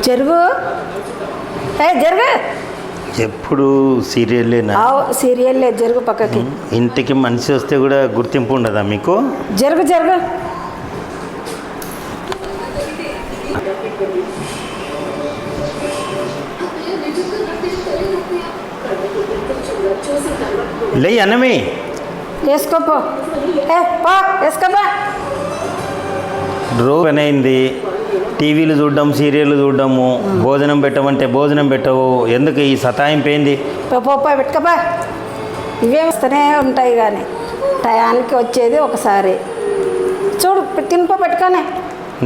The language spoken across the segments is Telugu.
జరుగు జరుగు. ఎప్పుడు సీరియల్లేనా? సీరియల్లే. జరుగు పక్కకి. ఇంటికి మనిషి వస్తే కూడా గుర్తింపు ఉండదా మీకు? జరుగు జరుగు. లే అన్నమే వేసుకోపో. వేసుకోపో. రోజు అయింది, టీవీలు చూడడం, సీరియళ్ళు చూడడము, భోజనం పెట్టమంటే భోజనం పెట్టవు. ఎందుకు ఈ సతాయింపు ఏంది? పెట్టుకోపా. ఇవే వస్తూనే ఉంటాయి కానీ టయానికి వచ్చేది ఒకసారి. చూడు తినిపో పెట్టుకొని.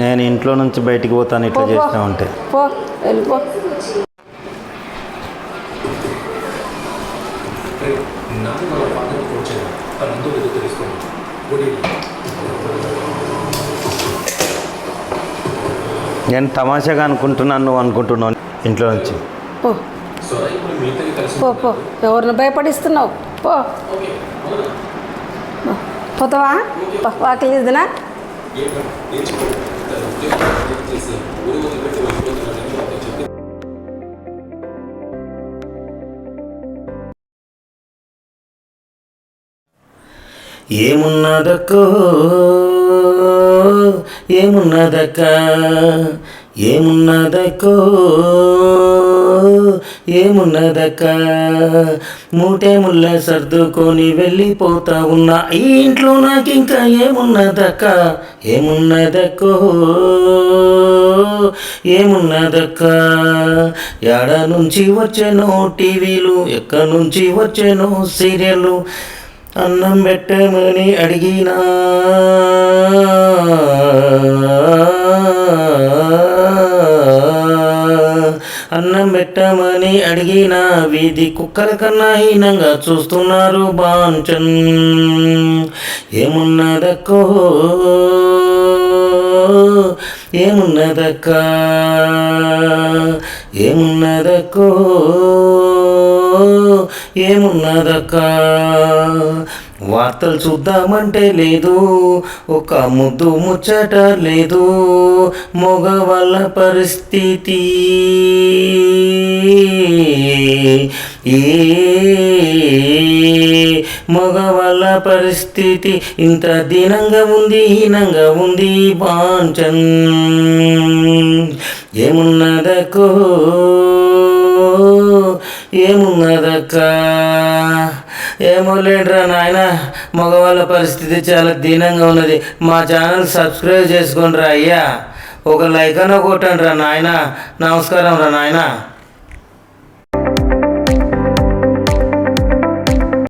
నేను ఇంట్లో నుంచి బయటికి పోతాను ఇట్లా చేసినా ఉంటే. పో వెళ్ళిపో. నేను తమాషాగా అనుకుంటున్నాను, నువ్వు అనుకుంటున్నావు ఇంట్లో నుంచి. పో పో పో. ఎవరిని భయపడిస్తున్నావు? పో. పోతావా? వాకిలి ఇదినా? ఏమున్నదక్కో ఏమున్నదక్క, ఏమున్నదక్కో ఏమున్నదక్క, మూటే ముళ్ళ సర్దుకొని వెళ్ళిపోతా ఉన్నా ఈ ఇంట్లో నాకు ఇంకా ఏమున్నదక్క, ఏమున్నదక్కో ఏమున్నదక్క. ఎడ నుంచి వచ్చేనో టీవీలు, ఎక్కడి నుంచి వచ్చేనో సీరియళ్ళు. అన్నం పెట్టమని అడిగినా అన్నం పెట్టమని అడిగినా వీధి కుక్కల కన్నా హీనంగా చూస్తున్నారు బాంచన్. ఏమున్నదక్కో ఏమున్నదక్క, ఏమున్నదక్కో ఏమున్నదక్క. వార్తలు చూద్దామంటే లేదు, ఒక ముద్దు ముచ్చట లేదు. మగవాళ్ళ పరిస్థితి మగవాళ్ళ పరిస్థితి ఇంత దీనంగా ఉంది, హీనంగా ఉంది బాంచన్. ఏమున్నదక్కో ఏమున్నదక్క. ఏమో లేడురా నాయన, మగవాళ్ళ పరిస్థితి చాలా దీనంగా ఉన్నది. మా ఛానల్ సబ్స్క్రైబ్ చేసుకోండి రా అయ్యా, ఒక లైక్ అన్న కొట్టండి రా నాయన. నమస్కారం రా నాయన.